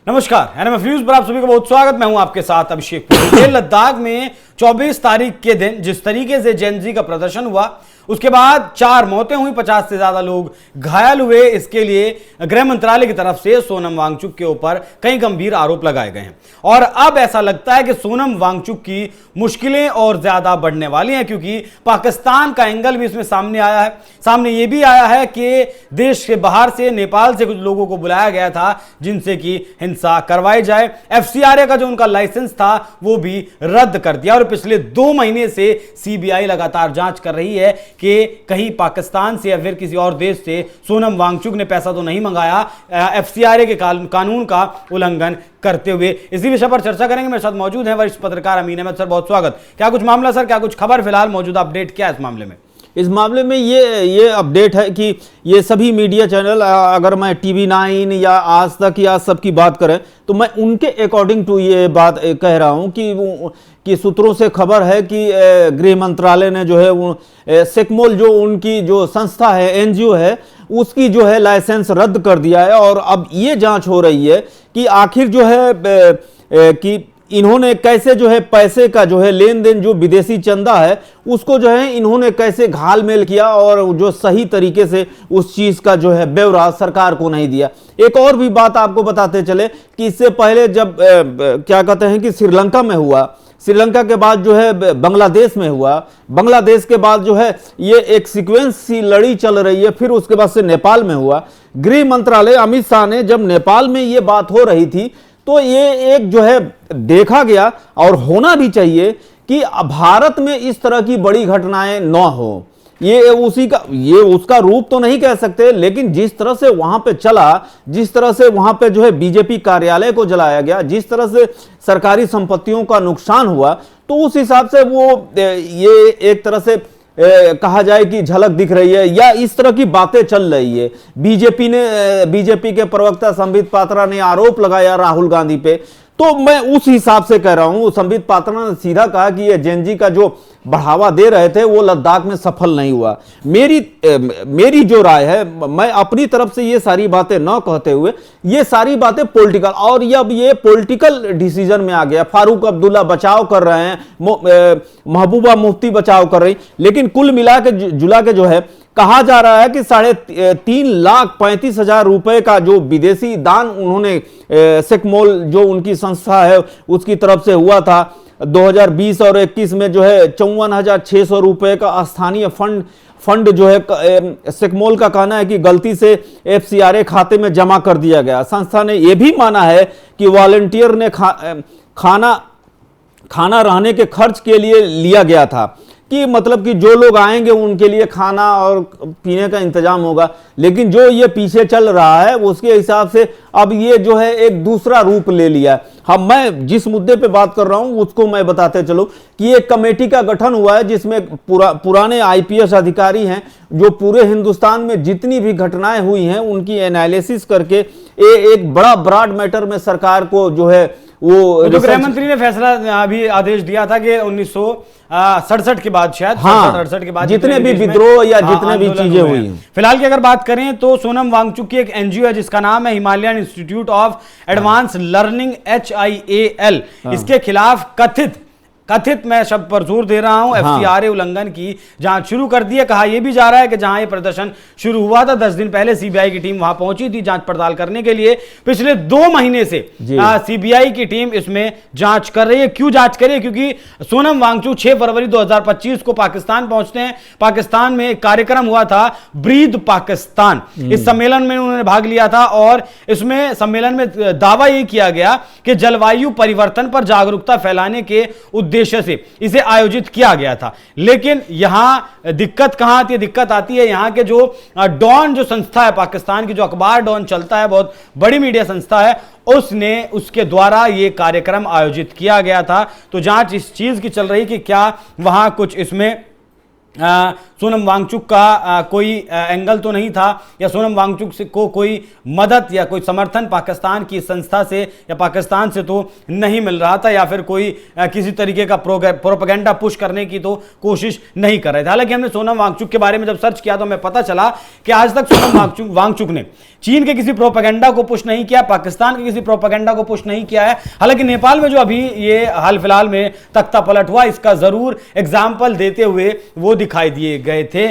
नमस्कार, NMF news पर आप सभी का बहुत स्वागत। मैं हूं आपके साथ अभिषेक। लद्दाख में 24 तारीख के दिन जिस तरीके से जेन जी का प्रदर्शन हुआ, उसके बाद 4 मौतें हुई, 50 से ज्यादा लोग घायल हुए। इसके लिए गृह मंत्रालय की तरफ से सोनम वांगचुक के ऊपर कई गंभीर आरोप लगाए गए हैं और अब ऐसा लगता है कि सोनम वांगचुक की मुश्किलें और ज्यादा बढ़ने वाली हैं, क्योंकि पाकिस्तान का एंगल भी इसमें सामने आया है। सामने यह भी आया है कि देश के बाहर से, नेपाल से कुछ लोगों को बुलाया गया था जिनसे कि हिंसा करवाई जाए। एफसीआरए का जो उनका लाइसेंस था वो भी रद्द कर दिया और पिछले 2 महीने से सीबीआई लगातार जांच कर रही है कि कहीं पाकिस्तान से या फिर किसी और देश से सोनम वांगचुक ने पैसा तो नहीं मंगाया, एफसीआरए के कानून का उल्लंघन करते हुए। इसी विषय पर चर्चा करेंगे। मेरे साथ मौजूद हैं वरिष्ठ पत्रकार अमीन अहमद। सर, बहुत स्वागत। क्या कुछ मामला सर, क्या कुछ खबर, फिलहाल मौजूदा अपडेट क्या है इस मामले में? इस मामले में ये अपडेट है कि ये सभी मीडिया चैनल, अगर मैं टीवी 9 या आज तक या सबकी बात करें तो मैं उनके अकॉर्डिंग टू ये बात कह रहा हूं कि सूत्रों से खबर है कि गृह मंत्रालय ने जो है वो सेकमोल जो उनकी जो संस्था है, एनजीओ है, उसकी जो है लाइसेंस रद्द कर दिया है। और अब ये जांच हो रही है कि आखिर जो है कि इन्होंने कैसे जो है पैसे का जो है लेन देन, जो विदेशी चंदा है उसको जो है इन्होंने कैसे घालमेल किया और जो सही तरीके से उस चीज का जो है ब्यौरा सरकार को नहीं दिया। एक और भी बात आपको बताते चले कि इससे पहले जब क्या कहते हैं कि श्रीलंका में हुआ, श्रीलंका के बाद जो है बांग्लादेश में हुआ, बांग्लादेश के बाद जो है ये एक सीक्वेंस सी लड़ी चल रही है, फिर उसके बाद से नेपाल में हुआ। गृह मंत्रालय अमित शाह ने जब नेपाल में ये बात हो रही थी तो ये एक जो है देखा गया और होना भी चाहिए कि भारत में इस तरह की बड़ी घटनाएं न हो। ये उसका रूप तो नहीं कह सकते, लेकिन जिस तरह से वहां पे चला, जिस तरह से वहां पे जो है बीजेपी कार्यालय को जलाया गया, जिस तरह से सरकारी संपत्तियों का नुकसान हुआ, तो उस हिसाब से वो ये एक तरह से कहा जाए कि झलक दिख रही है या इस तरह की बातें चल रही है। बीजेपी के प्रवक्ता संबित पात्रा ने आरोप लगाया राहुल गांधी पे, तो मैं उस हिसाब से कह रहा हूं। संबित पात्रा ने सीधा कहा कि ये जेन जी का जो बढ़ावा दे रहे थे वो लद्दाख में सफल नहीं हुआ। मेरी जो राय है, मैं अपनी तरफ से ये सारी बातें न कहते हुए, ये सारी बातें पॉलिटिकल, और अब ये पॉलिटिकल डिसीजन में आ गया। फारूक अब्दुल्ला बचाव कर रहे हैं, महबूबा मुफ्ती बचाव कर रही, लेकिन कुल मिला के जुला के जो है कहा जा रहा है कि 3,35,000 रुपए का जो विदेशी दान उन्होंने सेकमोल जो उनकी संस्था है उसकी तरफ से हुआ था 2020 और 21 में, जो है 54,600 रुपए का स्थानीय फंड जो है सेकमोल का कहना है कि गलती से एफसीआरए खाते में जमा कर दिया गया। संस्था ने यह भी माना है कि वॉलंटियर ने खाना रहने के खर्च के लिए लिया गया था, कि मतलब कि जो लोग आएंगे उनके लिए खाना और पीने का इंतजाम होगा। लेकिन जो ये पीछे चल रहा है उसके हिसाब से अब ये जो है एक दूसरा रूप ले लिया। हाँ, मैं जिस मुद्दे पे बात कर रहा हूं उसको मैं बताते चलूं कि एक कमेटी का गठन हुआ है जिसमें पुराने आईपीएस अधिकारी हैं जो पूरे हिंदुस्तान में जितनी भी घटनाएं हुई हैं उनकी एनालिसिस करके एक बड़ा ब्रॉड मैटर में सरकार को जो है वो तो गृह मंत्री ने फैसला अभी आदेश दिया था कि 1967 के बाद, शायद 68 के बाद जितने भी विद्रोह या जितने भी चीजें हुई। फिलहाल की अगर बात करें तो सोनम वांगचुक की एक एनजीओ है जिसका नाम है Himalayan institute of advance learning, HIAL। इसके खिलाफ कथित मैं शब्द पर जोर दे रहा हूं, एफसीआरए उल्लंघन की जांच शुरू कर दी है। कहा यह भी जा रहा है कि जहां यह प्रदर्शन शुरू हुआ था 10 दिन पहले सीबीआई की टीम वहां पहुंची थी जांच पड़ताल करने के लिए। पिछले 2 महीने से सीबीआई की टीम इसमें जांच कर रही है। क्यों जांच कर रही है? क्योंकि सोनम वांगचुक 6 फरवरी 2025 को पाकिस्तान पहुंचते हैं। पाकिस्तान में एक कार्यक्रम हुआ था ब्रीद पाकिस्तान, इस सम्मेलन में उन्होंने भाग लिया था और इसमें सम्मेलन में दावा यह किया गया कि जलवायु परिवर्तन पर जागरूकता फैलाने के उद्देश्य से इसे आयोजित किया गया था। लेकिन यहां दिक्कत कहां आती है? दिक्कत आती है यहां के जो डॉन जो संस्था है पाकिस्तान की, जो अखबार डॉन चलता है, बहुत बड़ी मीडिया संस्था है, उसके द्वारा यह कार्यक्रम आयोजित किया गया था। तो जांच इस चीज की चल रही कि क्या वहां कुछ इसमें सोनम वांगचुक का कोई एंगल तो नहीं था, या सोनम वांगचुक को कोई मदद या कोई समर्थन पाकिस्तान की संस्था से या पाकिस्तान से तो नहीं मिल रहा था, या फिर कोई किसी तरीके का प्रोपेगेंडा पुश करने की तो कोशिश नहीं कर रहे थे। हालांकि हमने सोनम वांगचुक के बारे में जब सर्च किया तो हमें पता चला कि आज तक सोनम वांगचुक ने चीन के किसी प्रोपेगेंडा को पुश नहीं किया, पाकिस्तान के किसी प्रोपेगेंडा को पुश नहीं किया है। हालांकि नेपाल में जो अभी ये हाल फिलहाल में तख्ता पलट हुआ, इसका जरूर एग्जाम्पल देते हुए वो दिखाई दिए गए थे।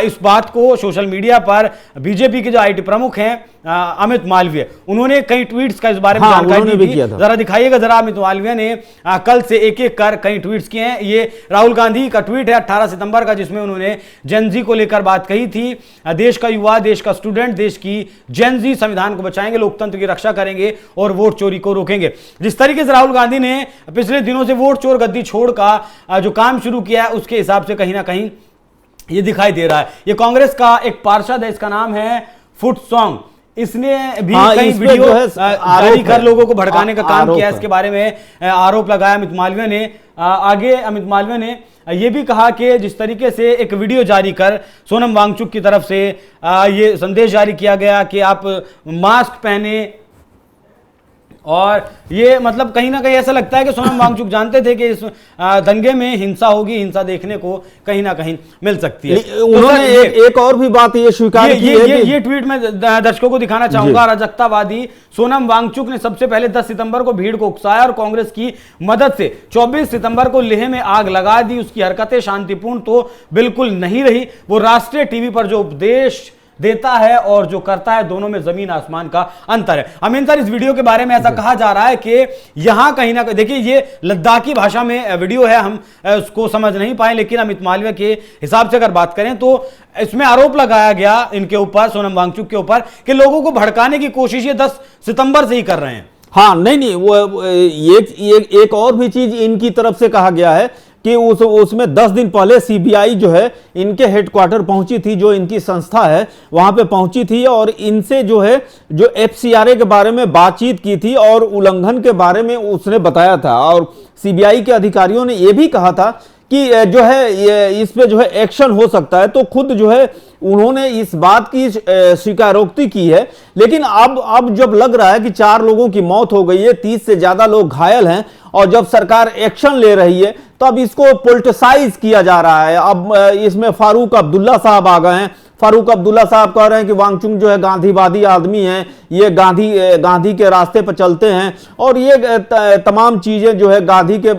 इस बात को सोशल मीडिया पर बीजेपी के जो आईटी प्रमुख हैं अमित मालवीय, उन्होंने कई ट्वीट्स का इस बारे में जानकारी दी। जरा दिखाइएगा जरा, अमित मालवीय ने कल से एक एक कर कई ट्वीट्स किए हैं। ये राहुल गांधी का ट्वीट है 18 सितंबर का, जिसमें उन्होंने जेनजी को लेकर बात कही थी। देश का युवा, देश का स्टूडेंट, देश की जेनजी संविधान को बचाएंगे, लोकतंत्र की रक्षा करेंगे और वोट चोरी को रोकेंगे। जिस तरीके से राहुल गांधी ने पिछले दिनों से वोट चोर गद्दी छोड़ का जो काम शुरू किया है, उसके हिसाब से कहीं ना कहीं ये दिखाई दे रहा है। ये कांग्रेस का एक पार्षद है, इसका नाम है फुट सॉन्ग, इसने भी कई वीडियो जारी कर लोगों को भड़काने का काम किया है। इसके बारे में आरोप लगाया अमित मालवीय ने। आगे अमित मालवीय ने यह भी कहा कि जिस तरीके से एक वीडियो जारी कर सोनम वांगचुक की तरफ से ये संदेश जारी किया गया कि आप मास्क पहने, और ये मतलब कहीं ना कहीं ऐसा लगता है कि सोनम वांगचुक जानते थे कि इस दंगे में हिंसा होगी, हिंसा देखने को कहीं ना कहीं मिल सकती है। उन्होंने एक और भी बात ये स्वीकार की है। ये ट्वीट में दर्शकों को दिखाना चाहूंगा। अराजकतावादी सोनम वांगचुक ने सबसे पहले 10 सितंबर को भीड़ को उकसाया और कांग्रेस की मदद से 24 सितंबर को लेह में आग लगा दी। उसकी हरकतें शांतिपूर्ण तो बिल्कुल नहीं रही। वो राष्ट्रीय टीवी पर जो उपदेश देता है और जो करता है, दोनों में जमीन आसमान का अंतर है। अमीन सर, इस वीडियो के बारे में ऐसा कहा जा रहा है कि यहां कहीं ना कहीं, देखिए ये लद्दाखी भाषा में वीडियो है, हम उसको समझ नहीं पाए, लेकिन अमित मालवीय के हिसाब से अगर बात करें तो इसमें आरोप लगाया गया इनके ऊपर, सोनम वांगचुक के ऊपर, कि लोगों को भड़काने की कोशिश ये 10 सितंबर से ही कर रहे हैं। हाँ, नहीं, वो एक और भी चीज इनकी तरफ से कहा गया है कि उसमें 10 दिन पहले सीबीआई जो है इनके हेडक्वार्टर पहुंची थी, जो इनकी संस्था है वहां पे पहुंची थी, और इनसे जो है जो एफसीआरए के बारे में बातचीत की थी और उल्लंघन के बारे में उसने बताया था। और सीबीआई के अधिकारियों ने यह भी कहा था कि जो है इस पे जो है एक्शन हो सकता है। तो खुद जो है उन्होंने इस बात की स्वीकारोक्ति की है। लेकिन अब जब लग रहा है कि 4 लोगों की मौत हो गई है, 30 से ज्यादा लोग घायल हैं, और जब सरकार एक्शन ले रही है तो अब इसको पॉलिटिसाइज किया जा रहा है। अब इसमें फारूक अब्दुल्ला साहब आ गए हैं। फारूक अब्दुल्ला साहब कह रहे हैं कि वांगचुक जो है गांधीवादी आदमी हैं, ये गांधी के रास्ते पर चलते हैं, और ये तमाम चीजें जो है गांधी के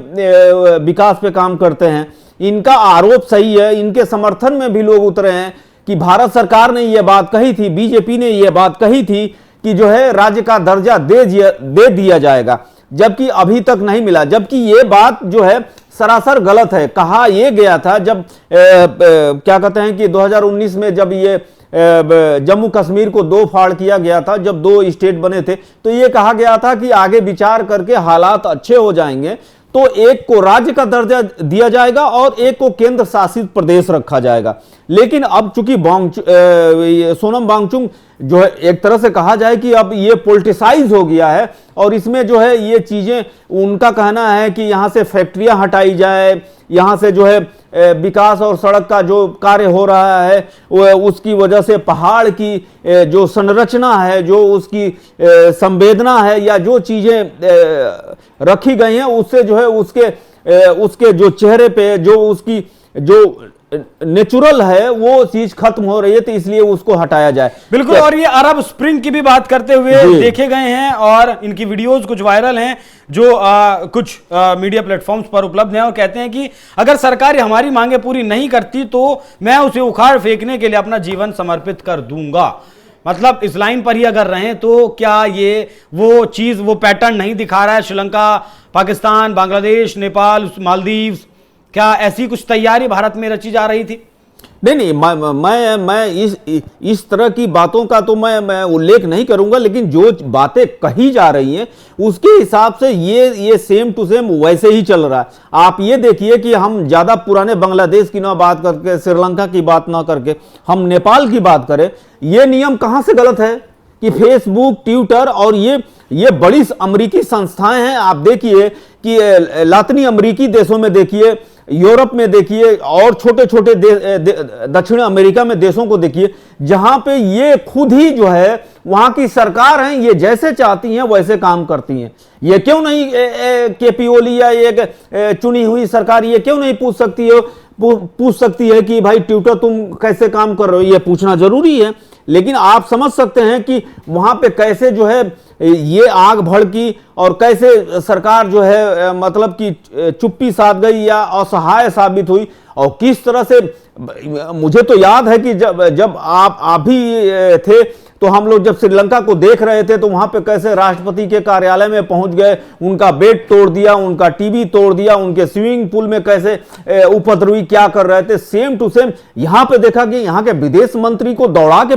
विकास पे काम करते हैं। इनका आरोप सही है। इनके समर्थन में भी लोग उतरे हैं कि भारत सरकार ने यह बात कही थी, बीजेपी ने यह बात कही थी कि जो है राज्य का दर्जा दे दिया जाएगा, जबकि अभी तक नहीं मिला। जबकि ये बात जो है सरासर गलत है। कहा यह गया था जब क्या कहते हैं कि 2019 में जब ये जम्मू कश्मीर को 2 फाड़ किया गया था, जब 2 स्टेट बने थे, तो ये कहा गया था कि आगे विचार करके हालात अच्छे हो जाएंगे तो एक को राज्य का दर्जा दिया जाएगा और एक को केंद्र शासित प्रदेश रखा जाएगा। लेकिन अब चूंकि सोनम वांगचुक जो है एक तरह से कहा जाए कि अब ये पॉलिटिसाइज हो गया है, और इसमें जो है ये चीजें, उनका कहना है कि यहां से फैक्ट्रियां हटाई जाए, यहां से जो है विकास और सड़क का जो कार्य हो रहा है उसकी वजह से पहाड़ की जो संरचना है, जो उसकी संवेदना है, या जो चीजें रखी गई हैं, उससे जो है उसके जो चेहरे पे जो उसकी जो नेचुरल है वो चीज खत्म हो रही है, तो इसलिए उसको हटाया जाए। बिल्कुल। और ये अरब स्प्रिंग की भी बात करते हुए देखे गए हैं, और इनकी वीडियोस कुछ वायरल हैं जो कुछ मीडिया प्लेटफॉर्म्स पर उपलब्ध हैं, और कहते हैं कि अगर सरकार हमारी मांगे पूरी नहीं करती तो मैं उसे उखाड़ फेंकने के लिए अपना जीवन समर्पित कर दूंगा। मतलब इस लाइन पर ही अगर रहें तो क्या ये वो चीज, वो पैटर्न नहीं दिखा रहा है? श्रीलंका, पाकिस्तान, बांग्लादेश, नेपाल, मालदीव्स, क्या ऐसी कुछ तैयारी भारत में रची जा रही थी? नहीं, मैं इस तरह की बातों का तो मैं उल्लेख नहीं करूंगा, लेकिन जो बातें कही जा रही हैं उसके हिसाब से ये सेम टू सेम वैसे ही चल रहा है। आप ये देखिए कि हम ज्यादा पुराने बांग्लादेश की ना बात करके, श्रीलंका की बात ना करके हम नेपाल की बात करें। ये नियम कहां से गलत है कि फेसबुक, ट्विटर और ये बड़ी अमेरिकी संस्थाएं हैं। आप देखिए कि लातिनी अमेरिकी देशों में देखिए यूरोप में देखिए और छोटे छोटे दक्षिण अमेरिका में देशों को देखिए, जहां पे ये खुद ही जो है वहां की सरकार है, ये जैसे चाहती हैं वैसे काम करती हैं। ये क्यों नहीं केपी ओली या एक चुनी हुई सरकार ये क्यों नहीं पूछ सकती है कि भाई ट्विटर तुम कैसे काम कर रहे हो? ये पूछना जरूरी है। लेकिन आप समझ सकते हैं कि वहां पे कैसे जो है ये आग भड़की और कैसे सरकार जो है मतलब कि चुप्पी साध गई या असहाय साबित हुई, और किस तरह से मुझे तो याद है कि जब आप भी थे तो हम लोग जब श्रीलंका को देख रहे थे तो वहां पे कैसे राष्ट्रपति के कार्यालय में पहुंच गए, उनका बेड तोड़ दिया, उनका टीवी तोड़ दिया, उनके स्विमिंग पूल में कैसे उपद्रवी क्या कर रहे थे। सेम टू सेम यहां पे देखा कि यहां के विदेश मंत्री को दौड़ा के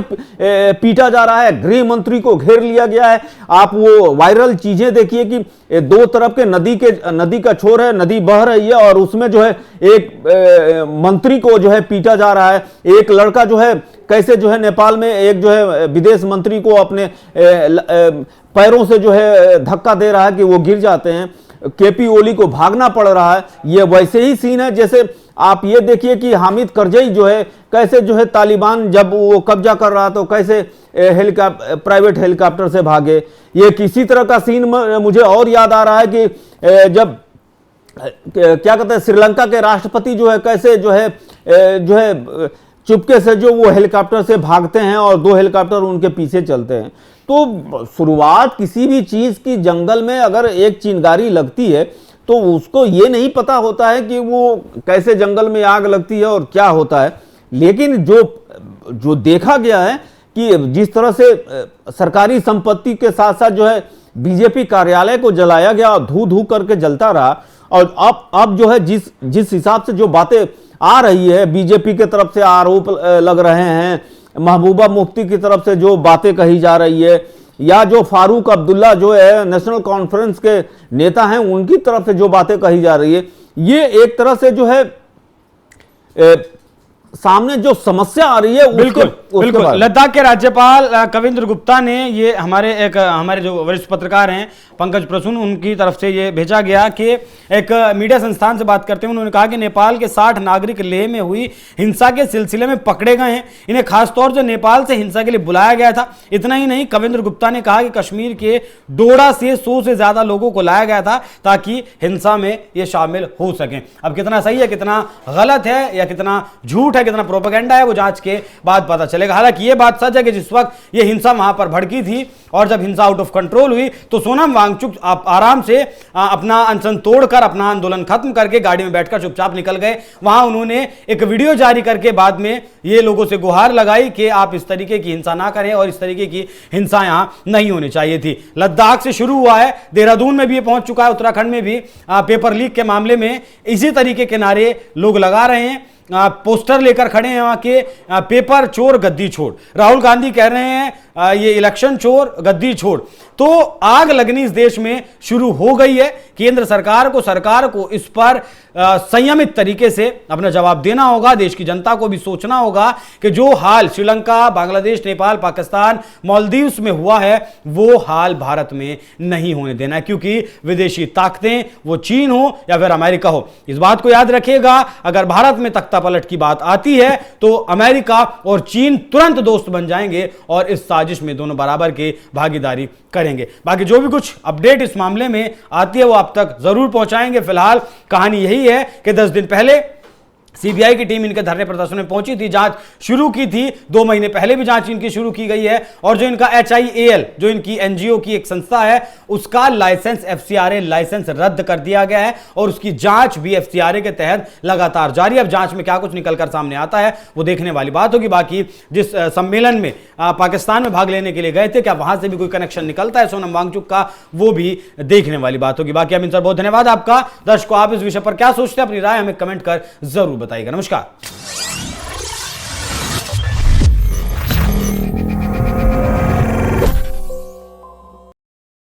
पीटा जा रहा है, गृह मंत्री को घेर लिया गया है। आप वो वायरल चीजें देखिए कि दो तरफ के नदी का छोर है, नदी बह रही है और उसमें जो है एक मंत्री को जो है पीटा जा रहा है। एक लड़का जो है कैसे जो है नेपाल में एक जो है विदेश मंत्री को अपने पैरों से जो है धक्का दे रहा है कि वो गिर जाते हैं। केपी ओली को भागना पड़ रहा है। ये वैसे ही सीन है जैसे आप ये देखिए कि हामिद करजई जो है कैसे जो है तालिबान जब वो कब्जा कर रहा तो कैसे प्राइवेट हेलीकॉप्टर से भागे। ये किसी तरह का सीन मुझे और याद आ रहा है कि जब क्या कहते हैं श्रीलंका के राष्ट्रपति जो है कैसे जो है चुपके से जो वो हेलीकॉप्टर से भागते हैं और 2 हेलीकॉप्टर उनके पीछे चलते हैं। तो शुरुआत किसी भी चीज की जंगल में अगर एक चिंगारी लगती है तो उसको ये नहीं पता होता है कि वो कैसे जंगल में आग लगती है और क्या होता है। लेकिन जो देखा गया है कि जिस तरह से सरकारी संपत्ति के साथ साथ जो है बीजेपी कार्यालय को जलाया गया और धू धू करके जलता रहा, और अब जो है जिस हिसाब से जो बातें आ रही है, बीजेपी की तरफ से आरोप लग रहे हैं, महबूबा मुफ्ती की तरफ से जो बातें कही जा रही है, या जो फारूक अब्दुल्ला जो है नेशनल कॉन्फ्रेंस के नेता हैं उनकी तरफ से जो बातें कही जा रही है, ये एक तरह से जो है सामने जो समस्या आ रही है बिल्कुल लद्दाख के राज्यपाल कविंद्र गुप्ता ने ये हमारे जो वरिष्ठ पत्रकार हैं पंकज प्रसून, उनकी तरफ से ये भेजा गया कि एक मीडिया संस्थान से बात करते हुए उन्होंने कहा कि नेपाल के 60 नागरिक लेह में हुई हिंसा के सिलसिले में पकड़े गए हैं। इन्हें खासतौर से नेपाल से हिंसा के लिए बुलाया गया था। इतना ही नहीं, कविंद्र गुप्ता ने कहा कि कश्मीर के डोडा से 100 से ज्यादा लोगों को लाया गया था ताकि हिंसा में ये शामिल हो सकें। अब कितना सही है, कितना गलत है या कितना झूठ है, कितना प्रोपेगेंडा है, वो जांच के बाद पता चलेगा। हालांकि ये बात सच है कि जिस वक्त ये हिंसा वहां पर भड़की थी और जब हिंसा आउट ऑफ कंट्रोल हुई तो सोनम वांगचुक आप आराम से अपना अनशन तोड़कर अपना आंदोलन खत्म करके गाड़ी में बैठकर चुपचाप निकल गए। वहां उन्होंने एक वीडियो जारी करके बाद में ये लोगों से गुहार लगाई कि आप इस तरीके की हिंसा ना करें और इस तरीके की हिंसा यहां नहीं होनी चाहिए थी। लद्दाख से शुरू हुआ है, देहरादून में भी ये पहुंच चुका है, उत्तराखंड में भी पेपर लीक के मामले में इसी तरीके के नारे लोग लगा रहे हैं, पोस्टर लेकर खड़े हैं वहां के, पेपर चोर गद्दी छोड़। राहुल गांधी कह रहे हैं ये इलेक्शन चोर गद्दी छोड़। तो आग लगनी इस देश में शुरू हो गई है। केंद्र सरकार को इस पर संयमित तरीके से अपना जवाब देना होगा। देश की जनता को भी सोचना होगा कि जो हाल श्रीलंका, बांग्लादेश, नेपाल, पाकिस्तान, मालदीव्स में हुआ है वो हाल भारत में नहीं होने देना है, क्योंकि विदेशी ताकतें वो चीन हो या फिर अमेरिका हो। इस बात को याद रखिएगा, अगर भारत में तख्ता पलट की बात आती है तो अमेरिका और चीन तुरंत दोस्त बन जाएंगे और इस साजिश में दोनों बराबर की भागीदारी करेंगे। बाकी जो भी कुछ अपडेट इस मामले में आती है वो आप तक जरूर पहुंचाएंगे। फिलहाल कहानी यही है कि 10 दिन पहले सीबीआई की टीम इनके धरने प्रदर्शन में पहुंची थी, जांच शुरू की थी। 2 महीने पहले भी जांच इनकी शुरू की गई है और जो इनका HIAL जो इनकी एनजीओ की एक संस्था है उसका लाइसेंस FCRA लाइसेंस रद्द कर दिया गया है और उसकी जांच भी FCRA के तहत लगातार जारी है। अब जांच में क्या कुछ निकलकर सामने आता है वो देखने वाली बात होगी। बाकी जिस सम्मेलन में पाकिस्तान में भाग लेने के लिए गए थे, क्या वहां से भी कोई कनेक्शन निकलता है सोनम वांगचुक का, वो भी देखने वाली बात होगी। बाकी अमित सर बहुत धन्यवाद आपका। दर्शकों, आप इस विषय पर क्या सोचते हैं, अपनी राय हमें कमेंट कर जरूर बताइएगा। नमस्कार।